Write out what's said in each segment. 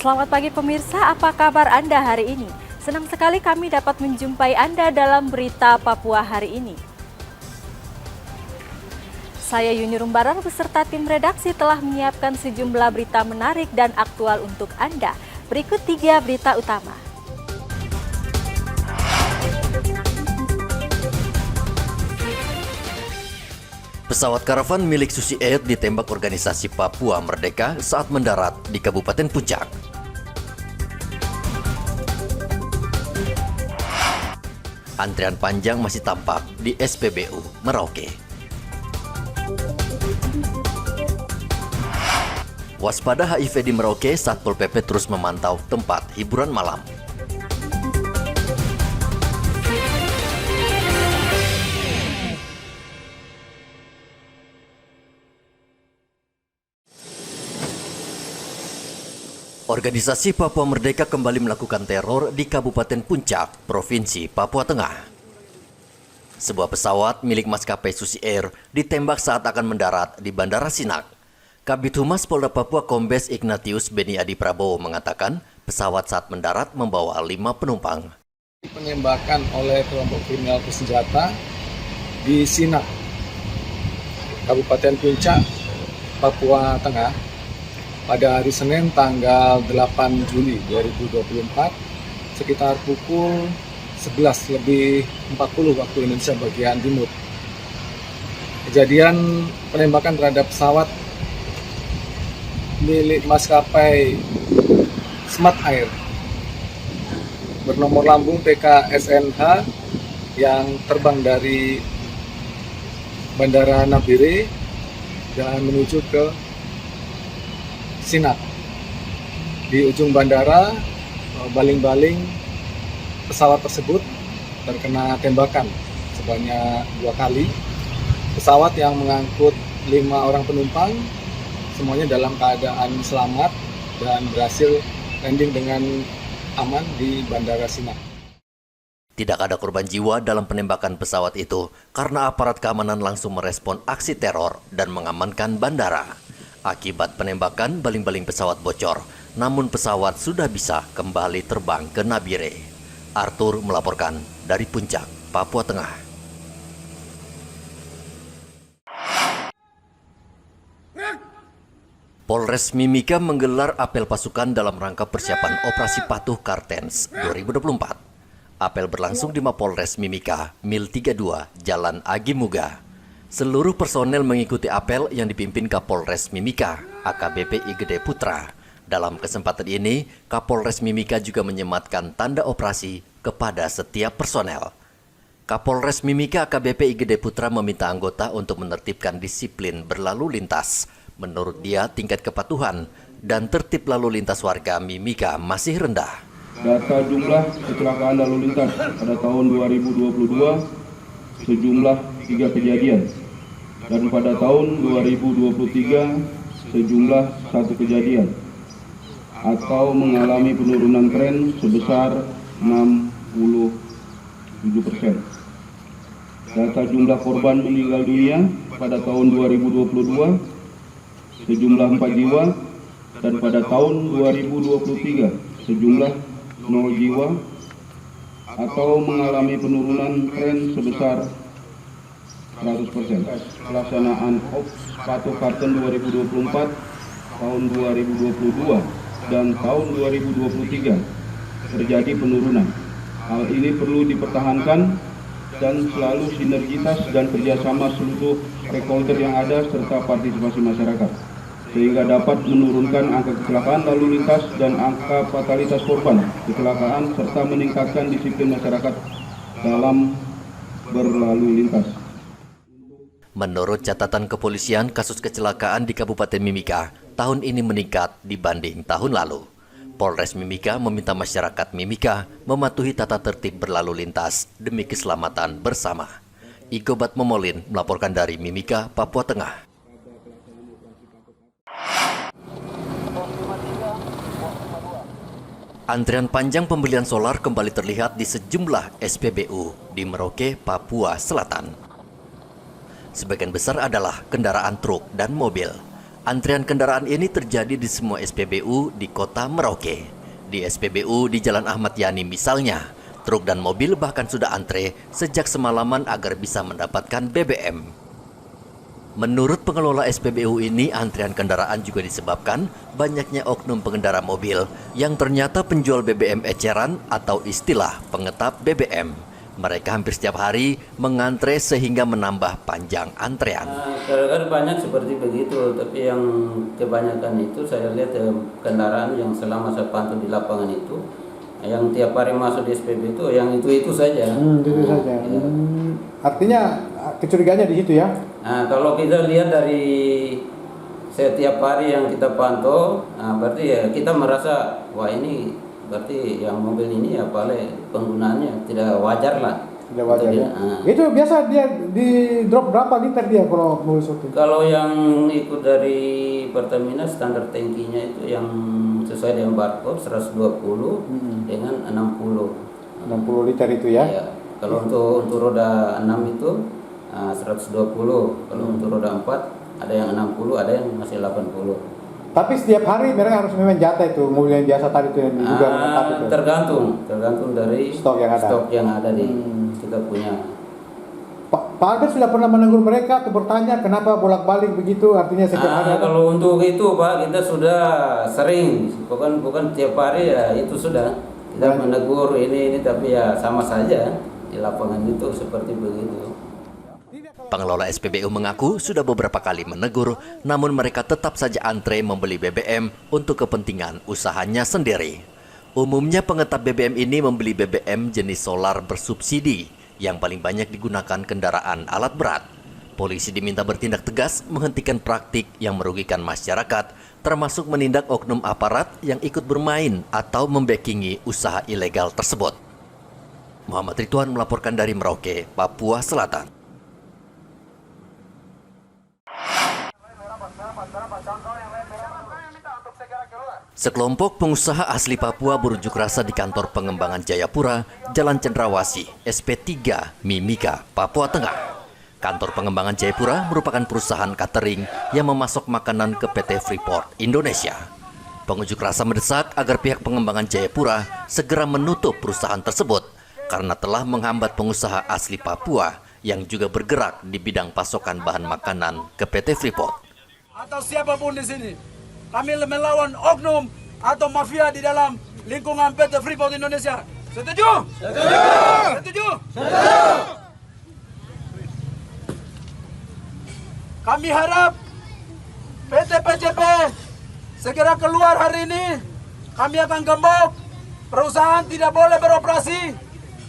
Selamat pagi pemirsa, apa kabar Anda hari ini? Senang sekali kami dapat menjumpai Anda dalam berita Papua hari ini. Saya Yuni Rumbaran beserta tim redaksi telah menyiapkan sejumlah berita menarik dan aktual untuk Anda. Berikut 3 berita utama. Pesawat karavan milik Susi Air ditembak organisasi Papua Merdeka saat mendarat di Kabupaten Puncak. Antrian panjang masih tampak di SPBU Merauke. Waspada HIV di Merauke, Satpol PP terus memantau tempat hiburan malam. Organisasi Papua Merdeka kembali melakukan teror di Kabupaten Puncak, Provinsi Papua Tengah. Sebuah pesawat milik maskapai Susi Air ditembak saat akan mendarat di Bandara Sinak. Kabid Humas Polda Papua Kombes Ignatius Beni Adi Prabowo mengatakan pesawat saat mendarat membawa 5 penumpang. Penembakan oleh kelompok kriminal bersenjata di Sinak, Kabupaten Puncak, Papua Tengah, pada hari Senin tanggal 8 Juli 2024 sekitar pukul 11:40 waktu Indonesia bagian timur. Kejadian penembakan terhadap pesawat milik maskapai Smart Air bernomor lambung PKSNH yang terbang dari Bandara Nabire dan menuju ke Sinak. Di ujung bandara, baling-baling pesawat tersebut terkena tembakan sebanyak 2 kali. Pesawat yang mengangkut 5 orang penumpang semuanya dalam keadaan selamat dan berhasil landing dengan aman di Bandara Sinak. Tidak ada korban jiwa dalam penembakan pesawat itu karena aparat keamanan langsung merespon aksi teror dan mengamankan bandara. Akibat penembakan, baling-baling pesawat bocor, namun pesawat sudah bisa kembali terbang ke Nabire. Arthur melaporkan dari Puncak, Papua Tengah. Polres Mimika menggelar apel pasukan dalam rangka persiapan Operasi Patuh Kartens 2024. Apel berlangsung di Mapolres Mimika, Mil 32, Jalan Agi Muga. Seluruh personel mengikuti apel yang dipimpin Kapolres Mimika, AKBP Igede Putra. Dalam kesempatan ini, Kapolres Mimika juga menyematkan tanda operasi kepada setiap personel. Kapolres Mimika AKBP Igede Putra meminta anggota untuk menertibkan disiplin berlalu lintas. Menurut dia, tingkat kepatuhan dan tertib lalu lintas warga Mimika masih rendah. Data jumlah kecelakaan lalu lintas pada tahun 2022 sejumlah 3 kejadian. Dan pada tahun 2023 sejumlah 1 kejadian atau mengalami penurunan tren sebesar 67%. Data jumlah korban meninggal dunia pada tahun 2022 sejumlah 4 jiwa dan pada tahun 2023 sejumlah 0 jiwa atau mengalami penurunan tren sebesar 100%. Pelaksanaan Patuh Kartens 2024 tahun 2022 dan tahun 2023 terjadi penurunan. Hal ini perlu dipertahankan dan selalu sinergitas dan kerjasama seluruh stakeholder yang ada serta partisipasi masyarakat, sehingga dapat menurunkan angka kecelakaan lalu lintas dan angka fatalitas korban kecelakaan serta meningkatkan disiplin masyarakat dalam berlalu lintas. Menurut catatan kepolisian, kasus kecelakaan di Kabupaten Mimika tahun ini meningkat dibanding tahun lalu. Polres Mimika meminta masyarakat Mimika mematuhi tata tertib berlalu lintas demi keselamatan bersama. Igobat Momolin melaporkan dari Mimika, Papua Tengah. Antrian panjang pembelian solar kembali terlihat di sejumlah SPBU di Merauke, Papua Selatan. Sebagian besar adalah kendaraan truk dan mobil. Antrian kendaraan ini terjadi di semua SPBU di kota Merauke. Di SPBU di Jalan Ahmad Yani misalnya, truk dan mobil bahkan sudah antre sejak semalaman agar bisa mendapatkan BBM. Menurut pengelola SPBU ini, antrian kendaraan juga disebabkan banyaknya oknum pengendara mobil yang ternyata penjual BBM eceran atau istilah pengetap BBM. Mereka hampir setiap hari mengantre sehingga menambah panjang antrean. Kadang-kadang banyak seperti begitu, tapi yang kebanyakan itu saya lihat kendaraan yang selama saya pantau di lapangan itu, yang tiap hari masuk di SPB itu, yang itu saja. Itu saja. Ya. Artinya kecurigaannya di situ ya? Nah, kalau kita lihat dari setiap hari yang kita pantau, berarti ya kita merasa wah ini berarti yang mobil ini ya paling penggunaannya tidak wajar lah. Tidak wajar ya. Itu biasa dia di drop berapa liter dia kalau mobil seperti? Kalau yang ikut dari Pertamina standar tangkinya itu yang sesuai dengan barcode 120 dengan 60. 60 liter itu ya? Ya. Kalau untuk roda 6 itu 120. Kalau untuk roda 4 ada yang 60, ada yang masih 80. Tapi setiap hari mereka harus memang jatah itu mobil yang biasa tadi itu yang juga itu. Tergantung dari stok yang ada di kita punya. Pak Albert sudah pernah menegur mereka atau bertanya kenapa bolak-balik begitu, artinya setiap hari? Kalau untuk itu Pak, kita sudah sering, bukan tiap hari ya, itu sudah kita menegur ini tapi ya sama saja di lapangan itu seperti begitu. Pengelola SPBU mengaku sudah beberapa kali menegur, namun mereka tetap saja antre membeli BBM untuk kepentingan usahanya sendiri. Umumnya pengetap BBM ini membeli BBM jenis solar bersubsidi yang paling banyak digunakan kendaraan alat berat. Polisi diminta bertindak tegas menghentikan praktik yang merugikan masyarakat, termasuk menindak oknum aparat yang ikut bermain atau membackingi usaha ilegal tersebut. Muhammad Ridwan melaporkan dari Merauke, Papua Selatan. Sekelompok pengusaha asli Papua berunjuk rasa di kantor pengembangan Jayapura, Jalan Cendrawasih, SP3, Mimika, Papua Tengah. Kantor pengembangan Jayapura merupakan perusahaan catering yang memasok makanan ke PT Freeport Indonesia. Pengunjuk rasa mendesak agar pihak pengembangan Jayapura segera menutup perusahaan tersebut karena telah menghambat pengusaha asli Papua yang juga bergerak di bidang pasokan bahan makanan ke PT Freeport. Atau siapapun di sini, kami melawan oknum atau mafia di dalam lingkungan PT Freeport Indonesia. Setuju? Setuju! Setuju? Setuju! Kami harap PT PJP segera keluar hari ini. Kami akan gembok, perusahaan tidak boleh beroperasi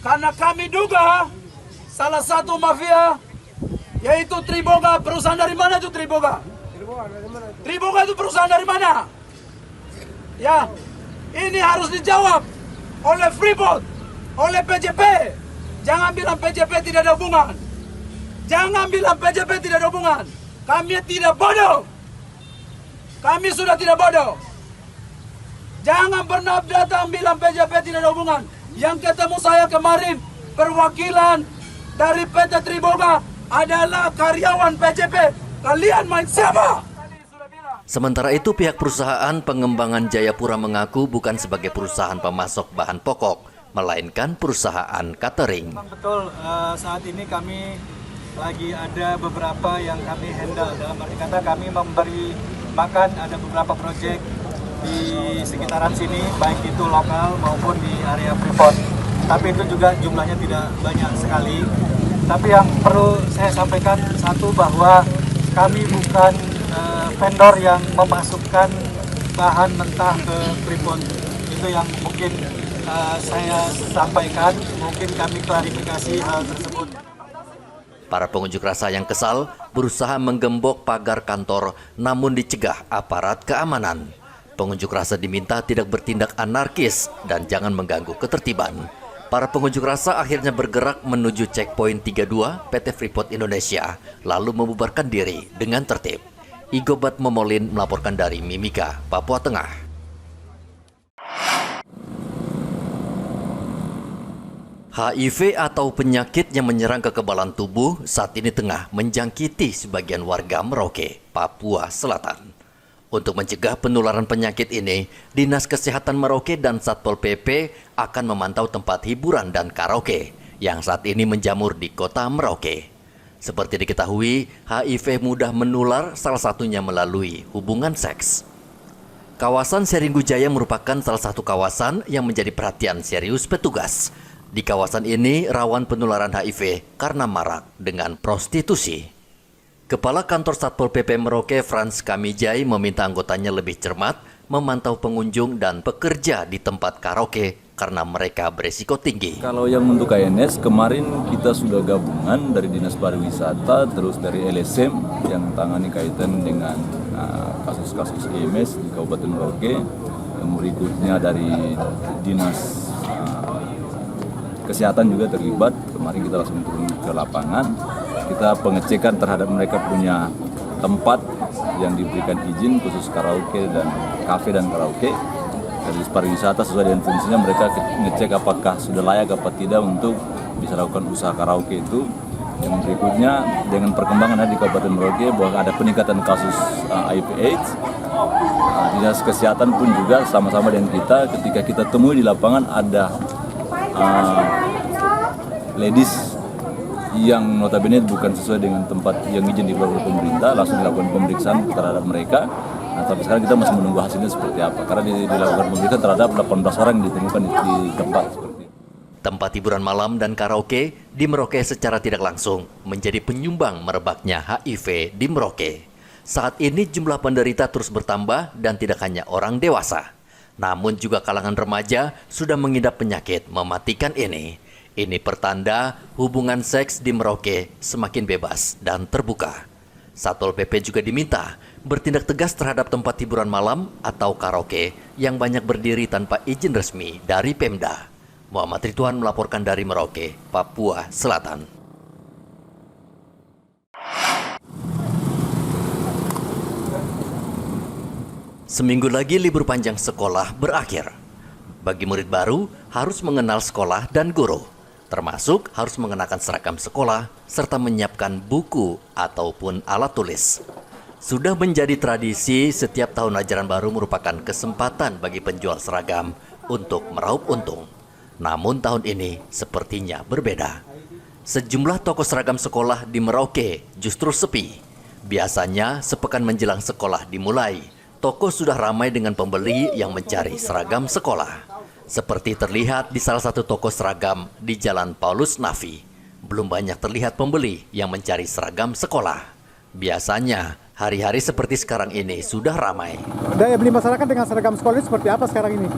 karena kami duga salah satu mafia yaitu Triboga. Perusahaan dari mana itu Triboga? Triboga itu perusahaan dari mana? Ya, ini harus dijawab oleh Freeport, oleh PJP. Jangan bilang PJP tidak ada hubungan. Jangan bilang PJP tidak ada hubungan. Kami tidak bodoh. Kami sudah tidak bodoh. Jangan pernah datang bilang PJP tidak ada hubungan. Yang ketemu saya kemarin, perwakilan dari PT Triboga adalah karyawan PJP. Kalian main siapa? Sementara itu pihak perusahaan pengembangan Jayapura mengaku bukan sebagai perusahaan pemasok bahan pokok, melainkan perusahaan catering. Betul, saat ini kami lagi ada beberapa yang kami handle. Dalam arti kata kami memberi makan ada beberapa proyek di sekitaran sini, baik itu lokal maupun di area Freeport. Tapi itu juga jumlahnya tidak banyak sekali. Tapi yang perlu saya sampaikan satu, bahwa kami bukan vendor yang memasukkan bahan mentah ke Freeport. Itu yang mungkin saya sampaikan, mungkin kami klarifikasi hal tersebut. Para pengunjuk rasa yang kesal berusaha menggembok pagar kantor namun dicegah aparat keamanan. Pengunjuk rasa diminta tidak bertindak anarkis dan jangan mengganggu ketertiban. Para pengunjuk rasa akhirnya bergerak menuju checkpoint 32 PT Freeport Indonesia lalu membubarkan diri dengan tertib. Igobat Momolin melaporkan dari Mimika, Papua Tengah. HIV atau penyakit yang menyerang kekebalan tubuh saat ini tengah menjangkiti sebagian warga Merauke, Papua Selatan. Untuk mencegah penularan penyakit ini, Dinas Kesehatan Merauke dan Satpol PP akan memantau tempat hiburan dan karaoke yang saat ini menjamur di kota Merauke. Seperti diketahui, HIV mudah menular, salah satunya melalui hubungan seks. Kawasan Seringgu Jaya merupakan salah satu kawasan yang menjadi perhatian serius petugas. Di kawasan ini rawan penularan HIV karena marak dengan prostitusi. Kepala Kantor Satpol PP Merauke Frans Kamijai meminta anggotanya lebih cermat memantau pengunjung dan pekerja di tempat karaoke karena mereka berisiko tinggi. Kalau yang untuk KNS, kemarin kita sudah gabungan dari Dinas Pariwisata, terus dari LSM yang tangani kaitan dengan kasus-kasus EMS di Kabupaten Merauke. Yang berikutnya dari Dinas Kesehatan juga terlibat. Kemarin kita langsung turun ke lapangan. Kita pengecekan terhadap mereka punya tempat yang diberikan izin khusus karaoke dan kafe dan karaoke. Dari pariwisata sesuai dengan fungsinya mereka ngecek apakah sudah layak apa tidak untuk bisa lakukan usaha karaoke itu. Yang berikutnya dengan perkembangan di Kabupaten Merauke bahwa ada peningkatan kasus HIV/AIDS. Dinas Kesehatan pun juga sama-sama dengan kita ketika kita temui di lapangan ada ladies yang notabene bukan sesuai dengan tempat yang izin dikeluarkan oleh pemerintah, langsung dilakukan pemeriksaan terhadap mereka. Nah, tapi sekarang kita masih menunggu hasilnya seperti apa, karena dilakukan pemeriksaan terhadap 18 orang yang ditemukan di tempat seperti itu. Tempat hiburan malam dan karaoke di Merauke secara tidak langsung menjadi penyumbang merebaknya HIV di Merauke. Saat ini jumlah penderita terus bertambah dan tidak hanya orang dewasa, namun juga kalangan remaja sudah mengidap penyakit mematikan ini. Ini pertanda hubungan seks di Merauke semakin bebas dan terbuka. Satpol PP juga diminta bertindak tegas terhadap tempat hiburan malam atau karaoke yang banyak berdiri tanpa izin resmi dari Pemda. Muhammad Ridwan melaporkan dari Merauke, Papua Selatan. Seminggu lagi libur panjang sekolah berakhir. Bagi murid baru harus mengenal sekolah dan guru. Termasuk harus mengenakan seragam sekolah serta menyiapkan buku ataupun alat tulis. Sudah menjadi tradisi setiap tahun ajaran baru merupakan kesempatan bagi penjual seragam untuk meraup untung. Namun tahun ini sepertinya berbeda. Sejumlah toko seragam sekolah di Merauke justru sepi. Biasanya sepekan menjelang sekolah dimulai, toko sudah ramai dengan pembeli yang mencari seragam sekolah. Seperti terlihat di salah satu toko seragam di Jalan Paulus Nafi, belum banyak terlihat pembeli yang mencari seragam sekolah. Biasanya, hari-hari seperti sekarang ini sudah ramai. Daya beli masyarakat dengan seragam sekolah ini seperti apa sekarang ini?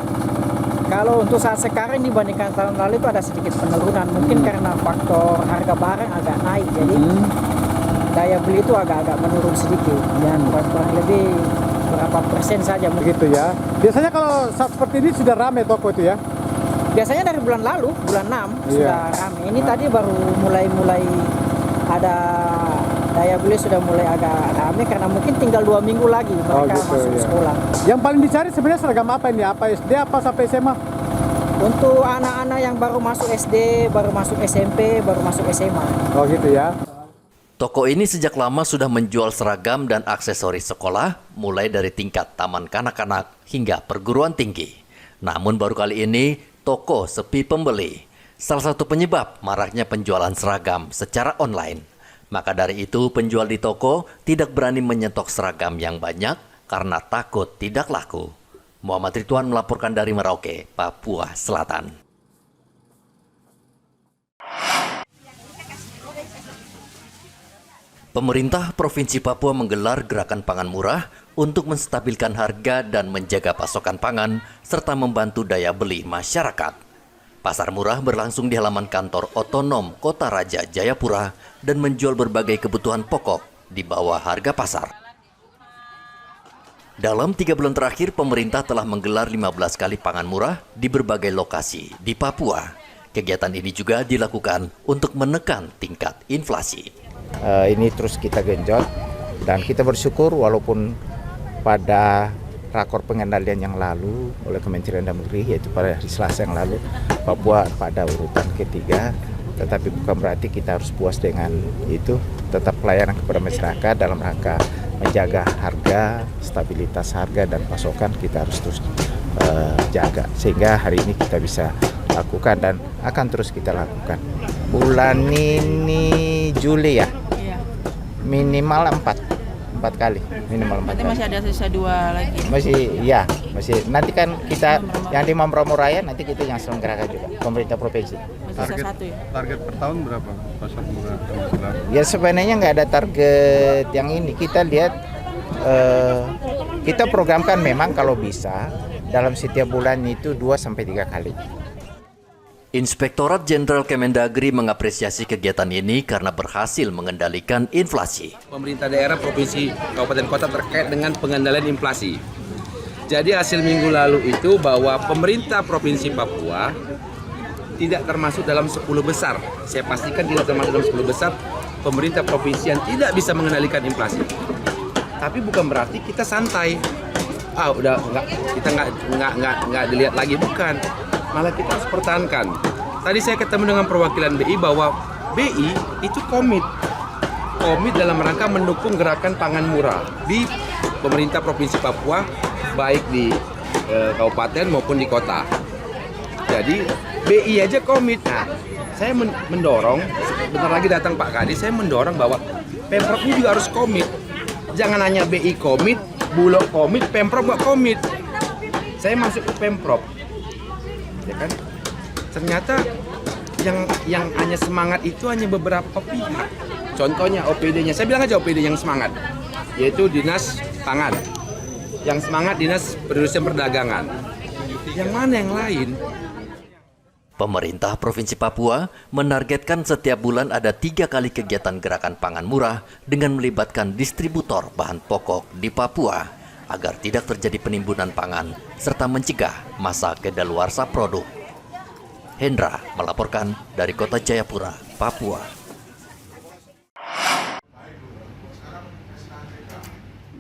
Kalau untuk saat sekarang dibandingkan tahun lalu itu ada sedikit penurunan. Mungkin karena faktor harga barang agak naik, jadi daya beli itu agak-agak menurun sedikit. Dan kurang lebih berapa persen saja begitu ya. Biasanya kalau saat seperti ini sudah ramai toko itu ya? Biasanya dari bulan lalu, bulan 6 sudah ramai. Ini tadi baru mulai ada daya beli sudah mulai agak ramai karena mungkin tinggal 2 minggu lagi mereka masuk sekolah. Yang paling dicari sebenarnya seragam apa ini? Apa SD apa sampai SMA? Untuk anak-anak yang baru masuk SD, baru masuk SMP, baru masuk SMA. Oh gitu ya. Toko ini sejak lama sudah menjual seragam dan aksesoris sekolah, mulai dari tingkat taman kanak-kanak hingga perguruan tinggi. Namun baru kali ini, toko sepi pembeli. Salah satu penyebab maraknya penjualan seragam secara online. Maka dari itu, penjual di toko tidak berani menyetok seragam yang banyak karena takut tidak laku. Muhammad Ridwan melaporkan dari Merauke, Papua Selatan. Pemerintah Provinsi Papua menggelar gerakan pangan murah untuk menstabilkan harga dan menjaga pasokan pangan serta membantu daya beli masyarakat. Pasar murah berlangsung di halaman kantor otonom Kota Raja Jayapura dan menjual berbagai kebutuhan pokok di bawah harga pasar. Dalam 3 bulan terakhir, pemerintah telah menggelar 15 kali pangan murah di berbagai lokasi di Papua. Kegiatan ini juga dilakukan untuk menekan tingkat inflasi. Ini terus kita genjot dan kita bersyukur walaupun pada rakor pengendalian yang lalu oleh Kementerian Dalam Negeri, yaitu pada hari Selasa yang lalu, Papua pada urutan ketiga, tetapi bukan berarti kita harus puas dengan itu. Tetap pelayanan kepada masyarakat dalam rangka menjaga harga, stabilitas harga dan pasokan kita harus terus jaga. Sehingga hari ini kita bisa lakukan dan akan terus kita lakukan. Bulan ini Juli ya, minimal 4 kali, minimal 4 kali. Masih ada sisa 2 lagi? Masih. Nanti kan kita yang di Mamromo Raya, nanti kita yang selenggarakan juga, pemerintah provinsi. Target per tahun berapa pasar murah? Ya sebenarnya nggak ada target yang ini. Kita lihat, kita programkan memang kalau bisa dalam setiap bulan itu 2-3 kali. Inspektorat Jenderal Kemendagri mengapresiasi kegiatan ini karena berhasil mengendalikan inflasi. Pemerintah daerah, provinsi, kabupaten kota terkait dengan pengendalian inflasi. Jadi hasil minggu lalu itu bahwa pemerintah Provinsi Papua tidak termasuk dalam 10 besar. Saya pastikan tidak termasuk dalam 10 besar pemerintah provinsi yang tidak bisa mengendalikan inflasi. Tapi bukan berarti kita santai. Udah kita nggak dilihat lagi, bukan. Malah kita harus pertahankan. Tadi saya ketemu dengan perwakilan BI bahwa BI itu komit dalam rangka mendukung gerakan pangan murah di pemerintah Provinsi Papua, baik di kabupaten maupun di kota. Jadi BI aja komit. Nah, saya mendorong, bentar lagi datang Pak Kadis, saya mendorong bahwa Pemprov ini juga harus komit. Jangan hanya BI komit, Bulog komit, Pemprov nggak komit. Saya masuk ke Pemprov. Ya kan? Ternyata yang hanya semangat itu hanya beberapa pihak. Contohnya OPD-nya, saya bilang aja OPD yang semangat, yaitu Dinas Pangan. Yang semangat Dinas Perindustrian Perdagangan. Yang mana yang lain? Pemerintah Provinsi Papua menargetkan setiap bulan ada 3 kali kegiatan gerakan pangan murah dengan melibatkan distributor bahan pokok di Papua, agar tidak terjadi penimbunan pangan serta mencegah masa kedaluarsa produk. Hendra melaporkan dari Kota Jayapura, Papua.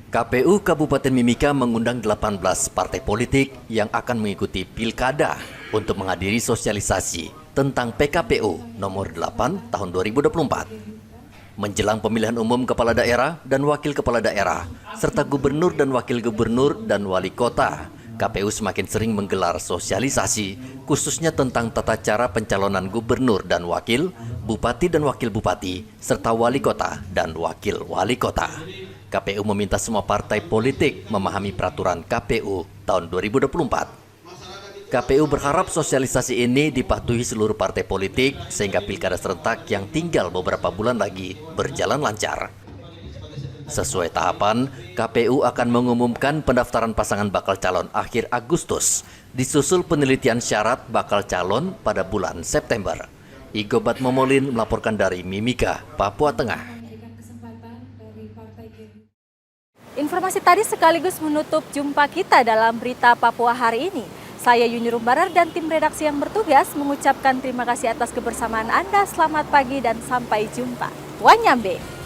KPU Kabupaten Mimika mengundang 18 partai politik yang akan mengikuti pilkada untuk menghadiri sosialisasi tentang PKPU nomor 8 tahun 2024. Menjelang pemilihan umum kepala daerah dan wakil kepala daerah, serta gubernur dan wakil gubernur dan wali kota, KPU semakin sering menggelar sosialisasi, khususnya tentang tata cara pencalonan gubernur dan wakil, bupati dan wakil bupati, serta wali kota dan wakil wali kota. KPU meminta semua partai politik memahami peraturan KPU tahun 2024. KPU berharap sosialisasi ini dipatuhi seluruh partai politik sehingga pilkada serentak yang tinggal beberapa bulan lagi berjalan lancar. Sesuai tahapan, KPU akan mengumumkan pendaftaran pasangan bakal calon akhir Agustus, disusul penelitian syarat bakal calon pada bulan September. Igobat Momolin melaporkan dari Mimika, Papua Tengah. Informasi tadi sekaligus menutup jumpa kita dalam Berita Papua hari ini. Saya Yuni Rumbarar dan tim redaksi yang bertugas mengucapkan terima kasih atas kebersamaan Anda. Selamat pagi dan sampai jumpa. Wanyambe.